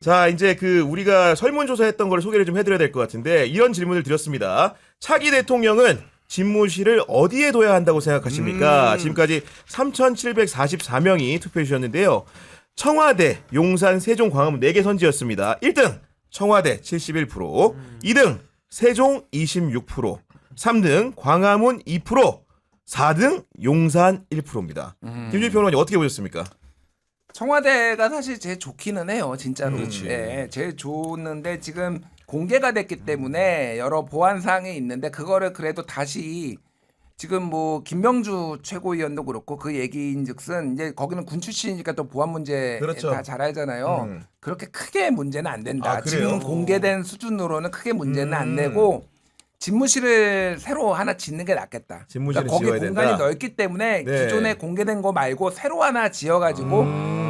자, 이제 우리가 설문조사했던 걸 소개를 좀 해드려야 될 것 같은데, 이런 질문을 드렸습니다. 차기 대통령은 집무실을 어디에 둬야 한다고 생각하십니까? 지금까지 3,744명이 투표해 주셨는데요. 청와대, 용산, 세종, 광화문 4개 선지였습니다. 1등 청와대 71%, 2등 세종 26%, 3등 광화문 2%, 4등 용산 1%입니다. 김준일 평론가님 어떻게 보셨습니까? 청와대가 사실 제일 좋기는 해요, 진짜로. 그렇지. 예, 제일 좋는데 지금 공개가 됐기 때문에 여러 보안 사항이 있는데 그거를 그래도 다시 지금 뭐 김명주 최고위원도 그렇고 그 얘기인즉슨 이제 거기는 군 출신이니까 또 보안 문제 그렇죠. 다 잘 알잖아요. 그렇게 크게 문제는 안 된다. 아, 그래요? 지금 공개된 수준으로는 크게 문제는 안 되고 집무실을 새로 하나 짓는 게 낫겠다. 집무실을 거기 지어야 공간이 된다. 넓기 때문에 네. 기존에 공개된 거 말고 새로 하나 지어가지고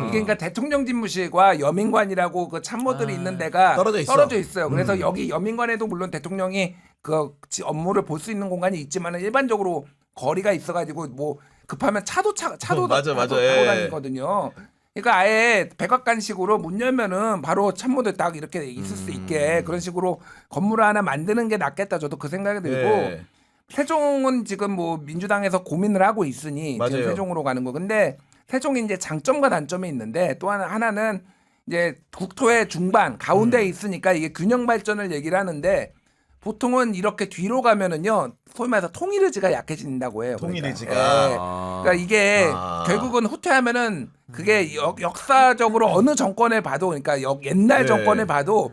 이게 그러니까 대통령 집무실과 여민관이라고 그 참모들이 있는 데가 떨어져 있어. 있어요. 그래서 여기 여민관에도 물론 대통령이 그 업무를 볼 수 있는 공간이 있지만 일반적으로 거리가 있어가지고 뭐 급하면 차도 맞아. 타고 예. 다니거든요. 그러니까 아예 백악관식으로 문 열면은 바로 참모들 딱 이렇게 있을 수 있게 그런 식으로 건물을 하나 만드는 게 낫겠다. 저도 그 생각이 들고 네. 세종은 지금 뭐 민주당에서 고민을 하고 있으니 맞아요. 지금 세종으로 가는 거. 근데 세종이 이제 장점과 단점이 있는데 또 하나는 이제 국토의 중반 가운데에 있으니까 이게 균형 발전을 얘기를 하는데 보통은 이렇게 뒤로 가면은요 소위 말해서 통일의지가 약해진다고 해요. 통일의지가. 그러니까 이게 아. 결국은 후퇴하면은 그게 역사적으로 어느 정권을 봐도 그러니까 옛날 네. 정권을 봐도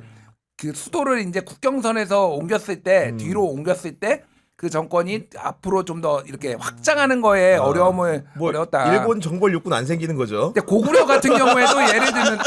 그 수도를 이제 국경선에서 옮겼을 때 뒤로 옮겼을 때 그 정권이 앞으로 좀 더 이렇게 확장하는 거에 어려움을 어려웠다. 일본 정벌 육군 안 생기는 거죠. 근데 고구려 같은 경우에도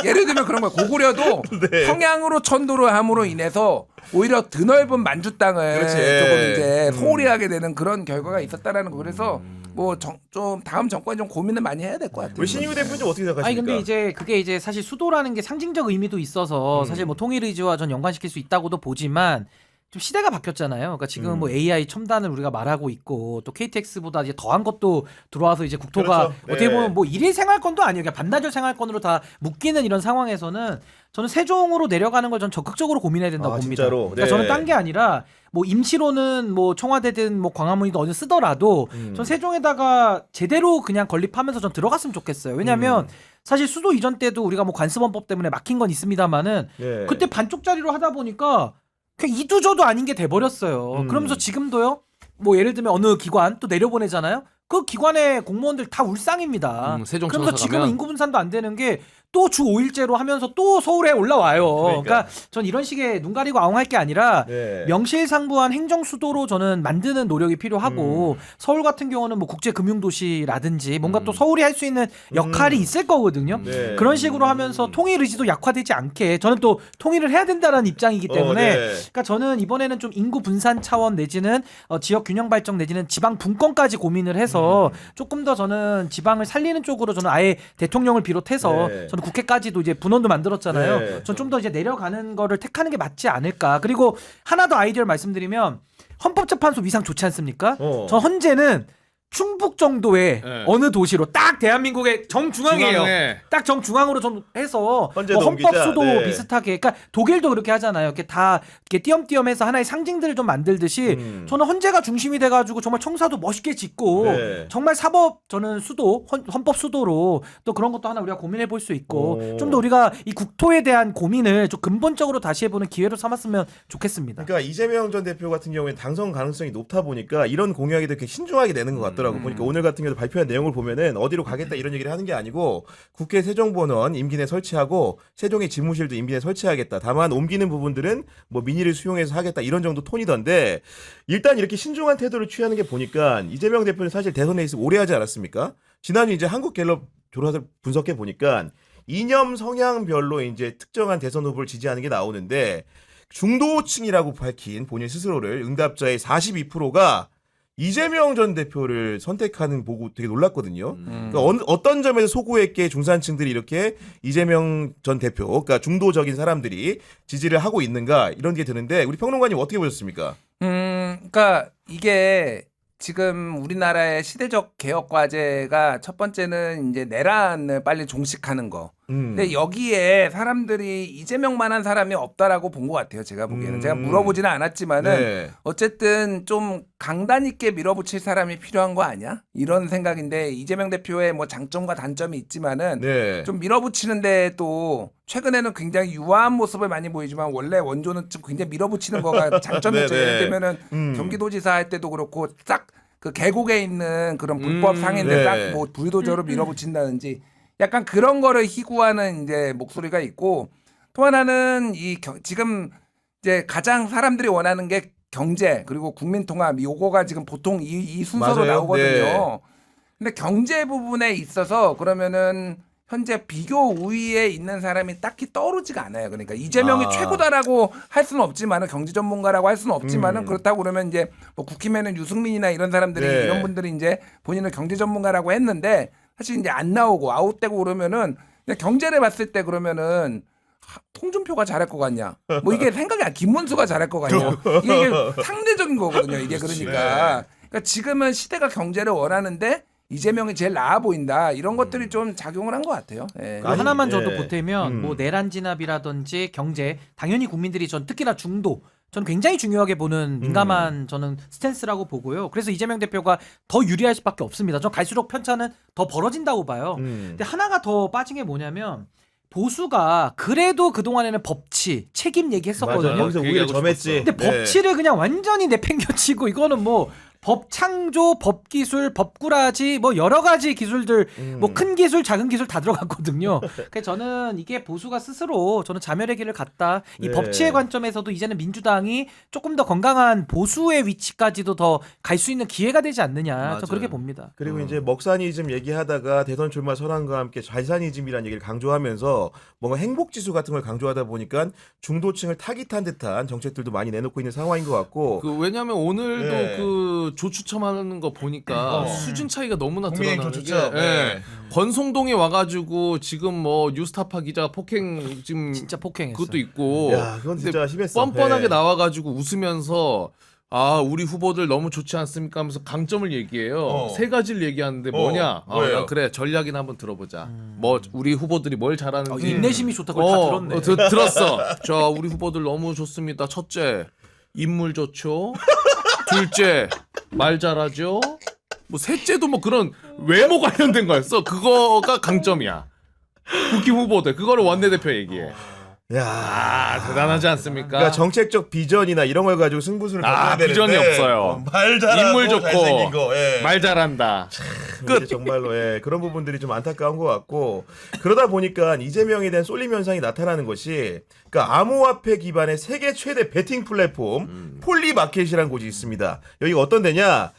예를 들면 그런 거예요. 고구려도 네. 평양으로 천도를 함으로 인해서 오히려 드넓은 만주 땅을 그렇지. 조금 이제 소홀히 하게 되는 그런 결과가 있었다라는 거. 그래서 뭐 좀 다음 정권이 좀 고민을 많이 해야 될 것 같아요. 우리 신유 대표님 좀 어떻게 생각하십니까? 아니 근데 이제 그게 이제 사실 수도라는 게 상징적 의미도 있어서 사실 뭐 통일 의지와 전 연관시킬 수 있다고도 보지만 좀 시대가 바뀌었잖아요. 그러니까 지금 뭐 AI 첨단을 우리가 말하고 있고 또 KTX보다 이제 더한 것도 들어와서 이제 국토가 그렇죠. 어떻게 네. 보면 뭐 일일 생활권도 아니에요. 그러니까 반나절 생활권으로 다 묶이는 이런 상황에서는 저는 세종으로 내려가는 걸 전 적극적으로 고민해야 된다고 봅니다. 진짜로? 그러니까 네. 저는 딴 게 아니라 뭐 임시로는 뭐 청와대든 뭐 광화문이든 어디 쓰더라도 전 세종에다가 제대로 그냥 건립하면서 전 들어갔으면 좋겠어요. 왜냐하면 사실 수도 이전 때도 우리가 뭐 관습원법 때문에 막힌 건 있습니다만은 네. 그때 반쪽짜리로 하다 보니까 그냥 이도저도 아닌 게 돼버렸어요. 그러면서 지금도요. 뭐 예를 들면 어느 기관 또 내려보내잖아요. 그 기관의 공무원들 다 울상입니다. 세종청사 그러면서 지금은 가면? 인구 분산도 안 되는 게 또 주 5일제로 하면서 또 서울에 올라와요. 그러니까. 그러니까 전 이런 식의 눈 가리고 아웅할 게 아니라 네. 명실상부한 행정 수도로 저는 만드는 노력이 필요하고 서울 같은 경우는 뭐 국제금융도시라든지 뭔가 또 서울이 할 수 있는 역할이 있을 거거든요. 네. 그런 식으로 하면서 통일 의지도 약화되지 않게 저는 또 통일을 해야 된다는 입장이기 때문에 네. 그러니까 저는 이번에는 좀 인구 분산 차원 내지는 지역 균형 발전 내지는 지방 분권까지 고민을 해서 조금 더 저는 지방을 살리는 쪽으로 저는 아예 대통령을 비롯해서 네. 저는 국회까지도 이제 분원도 만들었잖아요. 네. 전 좀 더 이제 내려가는 거를 택하는 게 맞지 않을까. 그리고 하나 더 아이디어를 말씀드리면 헌법재판소 위상 좋지 않습니까? 저 헌재는 충북 정도의 네. 어느 도시로 딱 대한민국의 정중앙이에요. 중앙에. 딱 정중앙으로 좀 해서 헌재도 뭐 헌법 옮기자. 수도 네. 비슷하게 그러니까 독일도 그렇게 하잖아요. 이렇게 다 이렇게 띄엄띄엄해서 하나의 상징들을 좀 만들듯이 저는 헌재가 중심이 돼가지고 정말 청사도 멋있게 짓고 네. 정말 사법 저는 수도 헌법 수도로 또 그런 것도 하나 우리가 고민해 볼 수 있고 오. 좀 더 우리가 이 국토에 대한 고민을 좀 근본적으로 다시 해보는 기회로 삼았으면 좋겠습니다. 그러니까 이재명 전 대표 같은 경우에 당선 가능성이 높다 보니까 이런 공약에도 이렇게 신중하게 내는 것 같더라고. 보니까 오늘 같은 경우도 발표한 내용을 보면은 어디로 가겠다 이런 얘기를 하는 게 아니고 국회 세종본원 임기 내 설치하고 세종의 집무실도 임기 내 설치하겠다. 다만 옮기는 부분들은 뭐 민의를 수용해서 하겠다 이런 정도 톤이던데 일단 이렇게 신중한 태도를 취하는 게 보니까 이재명 대표는 사실 대선에 있어 오래 하지 않았습니까? 지난주 이제 한국갤럽 조사를 분석해 보니까 이념 성향별로 이제 특정한 대선 후보를 지지하는 게 나오는데 중도층이라고 밝힌 본인 스스로를 응답자의 42%가 이재명 전 대표를 선택하는 보고 되게 놀랐거든요. 그러니까 어떤 점에서 소구했기에 중산층들이 이렇게 이재명 전 대표, 그러니까 중도적인 사람들이 지지를 하고 있는가 이런 게 드는데 우리 평론가님 어떻게 보셨습니까? 그러니까 이게 지금 우리나라의 시대적 개혁 과제가 첫 번째는 이제 내란을 빨리 종식하는 거. 근데 여기에 사람들이 이재명만한 사람이 없다라고 본 것 같아요. 제가 보기에는. 제가 물어보지는 않았지만은 네. 어쨌든 좀 강단 있게 밀어붙일 사람이 필요한 거 아니야? 이런 생각인데 이재명 대표의 뭐 장점과 단점이 있지만은 네. 좀 밀어붙이는데 또 최근에는 굉장히 유아한 모습을 많이 보이지만 원래 원조는 좀 굉장히 밀어붙이는 거가 장점이었죠. 네네. 예를 들면은 경기도지사 할 때도 그렇고 싹 그 계곡에 있는 그런 불법 상인들 네. 싹 뭐 불도저로 밀어붙인다든지 약간 그런 거를 희구하는 이제 목소리가 있고 또 하나는 지금 이제 가장 사람들이 원하는 게 경제 그리고 국민 통합 요거가 지금 보통 이 순서로 맞아요. 나오거든요. 네. 근데 경제 부분에 있어서 그러면은 현재 비교 우위에 있는 사람이 딱히 떠오르지가 않아요. 그러니까 이재명이 최고다라고 할 수는 없지만은 경제 전문가라고 할 수는 없지만은 그렇다고 그러면 이제 뭐 국힘에는 유승민이나 이런 사람들이 네. 이런 분들이 이제 본인을 경제 전문가라고 했는데 사실 이제 안 나오고 아웃되고 그러면은 그냥 경제를 봤을 때 그러면은 홍준표가 잘할 것 같냐? 뭐 이게 생각이 안 김문수가 잘할 것 같냐? 이게 상대적인 거거든요. 이게 그러니까. 그러니까 지금은 시대가 경제를 원하는데 이재명이 제일 나아 보인다. 이런 것들이 좀 작용을 한 것 같아요. 예. 그리고 하나만 저도 예. 보태면 뭐 내란 진압이라든지 경제 당연히 국민들이 전 특히나 중도 전 굉장히 중요하게 보는 민감한 저는 스탠스라고 보고요. 그래서 이재명 대표가 더 유리할 수밖에 없습니다. 전 갈수록 편차는 더 벌어진다고 봐요. 근데 하나가 더 빠진 게 뭐냐면 보수가 그래도 그동안에는 법치, 책임 얘기했었거든요. 맞아. 거기서 오히려 점했지. 근데 네. 법치를 그냥 완전히 내팽겨치고 이거는 뭐 법 창조, 법 기술, 법꾸라지 뭐 여러 가지 기술들 뭐 큰 기술, 작은 기술 다 들어갔거든요. 그래서 저는 이게 보수가 스스로 저는 자멸의 길을 갔다. 이 네. 법치의 관점에서도 이제는 민주당이 조금 더 건강한 보수의 위치까지도 더 갈 수 있는 기회가 되지 않느냐. 맞아요. 저 그렇게 봅니다. 그리고 이제 먹사니즘 얘기하다가 대선 출마 선언과 함께 잘사니즘이라는 얘기를 강조하면서 뭔가 행복지수 같은 걸 강조하다 보니까 중도층을 타깃한 듯한 정책들도 많이 내놓고 있는 상황인 것 같고 왜냐면 오늘도 네. 그 조추첨하는 거 보니까 수준 차이가 너무나 국민의힘 드러나는 게 조추첨. 네. 권성동에 와가지고 지금 뭐 뉴스타파 기자가 폭행 지금 진짜 폭행했어요. 그것도 있고 야, 그건 진짜 심했어. 뻔뻔하게 네. 나와가지고 웃으면서 아 우리 후보들 너무 좋지 않습니까 하면서 강점을 얘기해요. 세 가지를 얘기하는데 뭐냐? 뭐예요? 난 그래 전략이나 한번 들어보자. 뭐 우리 후보들이 뭘 잘하는지 인내심이 좋다고 다 들었네. 들었어. 자 우리 후보들 너무 좋습니다. 첫째 인물 좋죠. 둘째 말 잘하죠. 뭐 셋째도 뭐 그런 외모 관련된 거였어. 그거가 강점이야. 국힘 후보들 그거를 원내대표 얘기해. 야, 대단하지 않습니까? 그러니까 정책적 비전이나 이런 걸 가지고 승부수를 던져야 되는데 비전이 없어요. 말 잘하고 인물 좋고 잘생긴 거. 예. 말 잘한다. 끝. 정말로 예, 그런 부분들이 좀 안타까운 것 같고 그러다 보니까 이재명에 대한 쏠림 현상이 나타나는 것이 그러니까 암호화폐 기반의 세계 최대 베팅 플랫폼 폴리마켓이라는 곳이 있습니다. 여기가 어떤 데냐?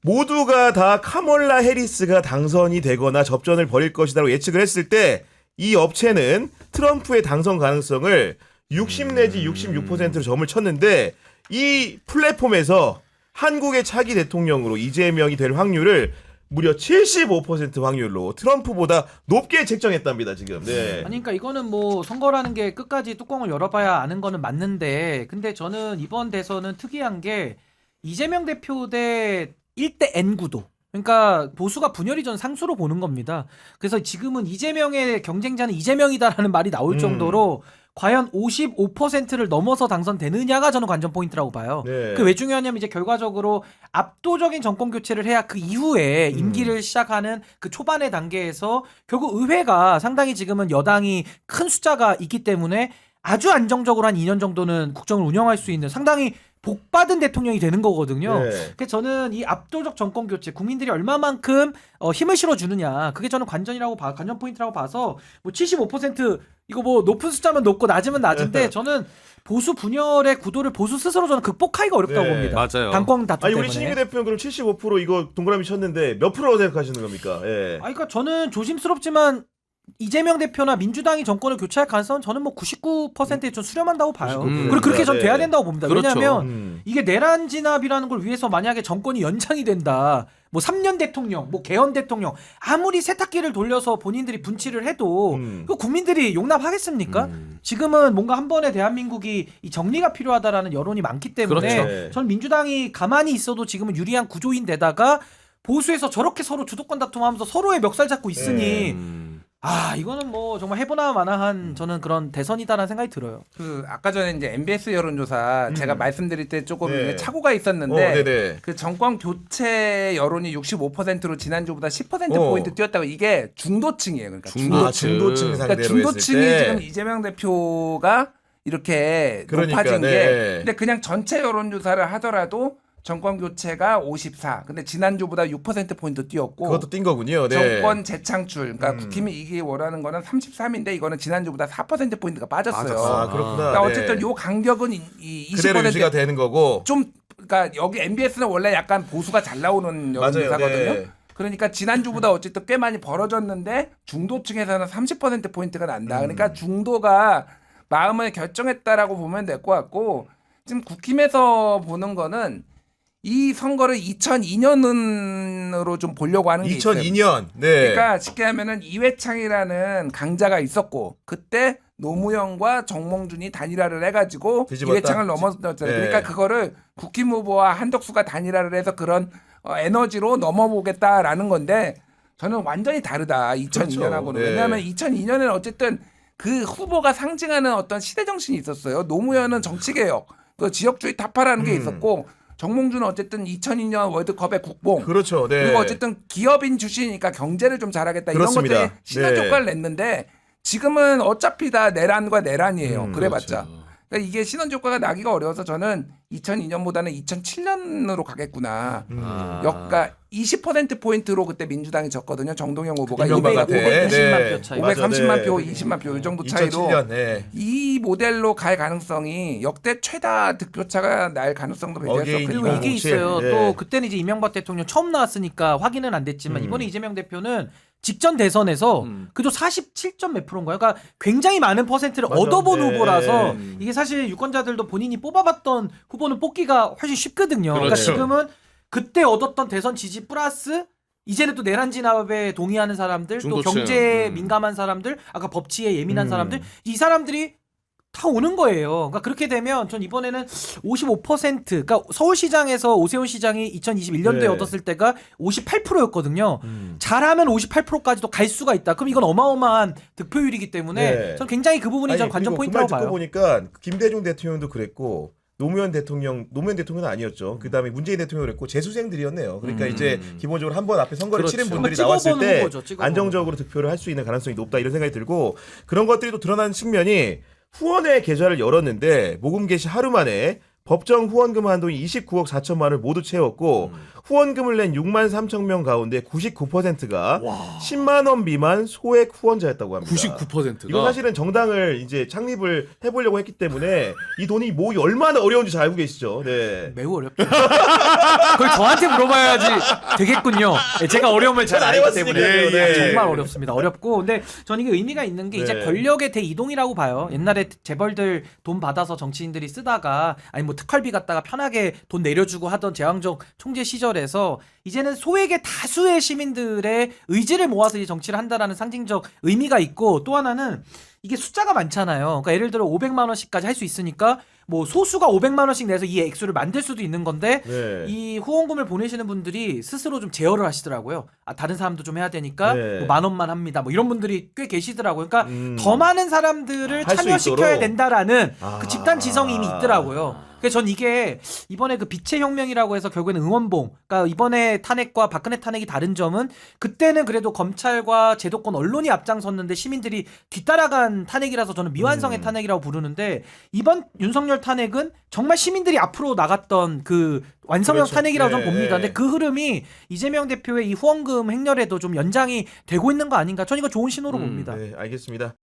모두가 다 카멀라 해리스가 당선이 되거나 접전을 벌일 것이라고 예측을 했을 때 이 업체는 트럼프의 당선 가능성을 60 내지 66%로 점을 쳤는데 이 플랫폼에서 한국의 차기 대통령으로 이재명이 될 확률을 무려 75% 확률로 트럼프보다 높게 책정했답니다, 지금. 네. 아니 그러니까 이거는 뭐 선거라는 게 끝까지 뚜껑을 열어봐야 아는 거는 맞는데 근데 저는 이번 대선은 특이한 게 이재명 대표 대 1대 N 구도 그러니까 보수가 분열이 전 상수로 보는 겁니다. 그래서 지금은 이재명의 경쟁자는 이재명이다라는 말이 나올 정도로 과연 55%를 넘어서 당선되느냐가 저는 관전 포인트라고 봐요. 네. 그 왜 중요하냐면 이제 결과적으로 압도적인 정권 교체를 해야 그 이후에 임기를 시작하는 그 초반의 단계에서 결국 의회가 상당히 지금은 여당이 큰 숫자가 있기 때문에 아주 안정적으로 한 2년 정도는 국정을 운영할 수 있는 상당히 복받은 대통령이 되는 거거든요. 네. 그래서 저는 이 압도적 정권 교체, 국민들이 얼마만큼 힘을 실어주느냐, 그게 저는 관전 포인트라고 봐서 뭐 75% 이거 뭐 높은 숫자면 높고 낮으면 낮은데 저는 보수 분열의 구도를 보수 스스로 저는 극복하기가 어렵다고 네, 봅니다. 맞아요. 당권 다툼 아니 때문에. 우리 신임희 대표는 그럼 75% 이거 동그라미 쳤는데 몇 프로 생각하시는 겁니까? 예. 그러니까 저는 조심스럽지만 이재명 대표나 민주당이 정권을 교체할 가능성은 저는 뭐 99%에 좀 수렴한다고 봐요. 99%. 그리고 그렇게 전 네. 돼야 된다고 봅니다. 그렇죠. 왜냐하면 이게 내란 진압이라는 걸 위해서 만약에 정권이 연장이 된다. 뭐 3년 대통령, 뭐 개헌 대통령 아무리 세탁기를 돌려서 본인들이 분치를 해도 그 국민들이 용납하겠습니까? 지금은 뭔가 한 번에 대한민국이 이 정리가 필요하다라는 여론이 많기 때문에 그렇죠. 저는 민주당이 가만히 있어도 지금은 유리한 구조인데다가 보수에서 저렇게 서로 주도권 다툼하면서 서로의 멱살 잡고 있으니 이거는 뭐 정말 해보나 마나한 저는 그런 대선이다라는 생각이 들어요. 그 아까 전에 이제 MBS 여론조사 제가 말씀드릴 때 조금 네. 착오가 있었는데 네네. 그 정권 교체 여론이 65%로 지난주보다 10% 포인트 뛰었다고 이게 중도층이에요. 그러니까 중도층 상대로 그러니까 중도층이 했을 때. 지금 이재명 대표가 이렇게 그러니까, 높아진 게 네. 근데 그냥 전체 여론조사를 하더라도 정권 교체가 54. 근데 지난주보다 6% 포인트 뛰었고 그것도 뛴 거군요. 네. 정권 재창출. 그러니까 국힘이 이게 원하는 거는 33인데 이거는 지난주보다 4% 포인트가 빠졌어요. 아, 그렇구나. 그러니까 네. 어쨌든 요 간격은 이 그대로 20% 유지가 되는 거고. 좀 그러니까 여기 MBS는 원래 약간 보수가 잘 나오는 여론조사거든요. 네. 그러니까 지난주보다 어쨌든 꽤 많이 벌어졌는데 중도층에서는 30% 포인트가 난다. 그러니까 중도가 마음을 결정했다라고 보면 될 것 같고 지금 국힘에서 보는 거는 이 선거를 2002년으로 좀 보려고 하는 게 있어요. 2002년. 네. 그러니까 쉽게 하면은 이회창이라는 강자가 있었고 그때 노무현과 정몽준이 단일화를 해가지고 뒤집었다? 이회창을 넘어섰잖아요. 네. 그러니까 그거를 국힘 후보와 한덕수가 단일화를 해서 그런 에너지로 넘어보겠다라는 건데 저는 완전히 다르다 2002년하고는. 그렇죠. 네. 왜냐하면 2002년에는 어쨌든 그 후보가 상징하는 어떤 시대 정신이 있었어요. 노무현은 정치개혁, 그 지역주의 타파라는 게 있었고 정몽준은 어쨌든 2002년 월드컵의 국뽕. 그렇죠. 네. 그리고 어쨌든 기업인 출신이니까 경제를 좀 잘하겠다 그렇습니다. 이런 것들이 시너지 네. 효과를 냈는데 지금은 어차피 다 내란과 내란이에요. 그래봤자. 그렇죠. 그러니까 이게 시너지 효과가 나기가 어려워서 저는 2002년보다는 2007년으로 가겠구나. 역가 20% 포인트로 그때 민주당이 졌거든요. 정동영 후보가 이명박한테. 520만 표 차이. 530만 맞아, 표, 네. 20만 표 이 정도 차이로 2007년. 네. 이 모델로 갈 가능성이 역대 최다 득표차가 날 가능성도 어게인 배제했어. 그리고 이게 2007. 있어요. 네. 또 그때는 이제 이명박 대통령 처음 나왔으니까 확인은 안 됐지만 이번에 이재명 대표는 직전 대선에서 그래도 47점 몇 프로인가요? 그러니까 굉장히 많은 퍼센트를 맞아. 얻어본 네. 후보라서 이게 사실 유권자들도 본인이 뽑아봤던 후보는 뽑기가 훨씬 쉽거든요. 그러니까 그렇죠. 지금은 그때 얻었던 대선 지지 플러스 이제는 또 내란 진압에 동의하는 사람들, 또 중도층. 경제에 민감한 사람들, 아까 법치에 예민한 사람들, 이 사람들이 다 오는 거예요. 그러니까 그렇게 되면 전 이번에는 55%, 그러니까 서울시장에서 오세훈 시장이 2021년도에 네. 얻었을 때가 58%였거든요. 잘하면 58%까지도 갈 수가 있다. 그럼 이건 어마어마한 득표율이기 때문에 네. 전 굉장히 그 부분이 전 관전 포인트라고 듣고 봐요. 보니까 김대중 대통령도 그랬고 노무현 대통령은 아니었죠. 그다음에 문재인 대통령도 그랬고 재수생들이었네요. 그러니까 이제 기본적으로 한 번 앞에 선거를 그렇죠. 치른 분들이 한번 나왔을 찍어보는 때 후보죠, 찍어보는 안정적으로 득표를 할 수 있는 가능성이 높다 이런 생각이 들고 그런 것들이 또 드러나는 측면이 후원회 계좌를 열었는데 모금 개시 하루 만에 법정 후원금 한도인 29억 4천만 원을 모두 채웠고 후원금을 낸 6만 3천 명 가운데 99%가 10만 원 미만 소액 후원자였다고 합니다. 99%가 이거 사실은 정당을 이제 창립을 해보려고 했기 때문에 이 돈이 모으기 얼마나 어려운지 잘 알고 계시죠. 네. 매우 어렵죠. 그걸 저한테 물어봐야지 되겠군요. 네, 제가 어려움을 잘 알기 때문에 해봤으니까요. 네. 정말 어렵습니다. 어렵고 근데 전 이게 의미가 있는 게 이제 네. 권력의 대이동이라고 봐요. 옛날에 재벌들 돈 받아서 정치인들이 쓰다가 아니 뭐 특활비 갖다가 편하게 돈 내려주고 하던 제왕적 총재 시절에서 이제는 소액의 다수의 시민들의 의지를 모아서 이 정치를 한다라는 상징적 의미가 있고 또 하나는 이게 숫자가 많잖아요. 그러니까 예를 들어 500만 원씩까지 할 수 있으니까 뭐 소수가 500만 원씩 내서 이 액수를 만들 수도 있는 건데 네. 이 후원금을 보내시는 분들이 스스로 좀 제어를 하시더라고요. 아, 다른 사람도 좀 해야 되니까 네. 뭐 10,000원만 합니다. 뭐 이런 분들이 꽤 계시더라고요. 그러니까 더 더 많은 사람들을 할수 참여시켜야 있도록. 된다라는 아. 그 집단 지성이 이미 있더라고요. 그래서 전 이게 이번에 그 빛의 혁명이라고 해서 결국에는 응원봉, 그러니까 이번에 탄핵과 박근혜 탄핵이 다른 점은 그때는 그래도 검찰과 제도권 언론이 앞장섰는데 시민들이 뒤따라간 탄핵이라서 저는 미완성의 탄핵이라고 부르는데 이번 윤석열 탄핵은 정말 시민들이 앞으로 나갔던 그 완성형 그렇죠. 탄핵이라고 네. 저는 봅니다. 근데 그 흐름이 이재명 대표의 이 후원금 행렬에도 좀 연장이 되고 있는 거 아닌가? 전 이거 좋은 신호로 봅니다. 네, 알겠습니다.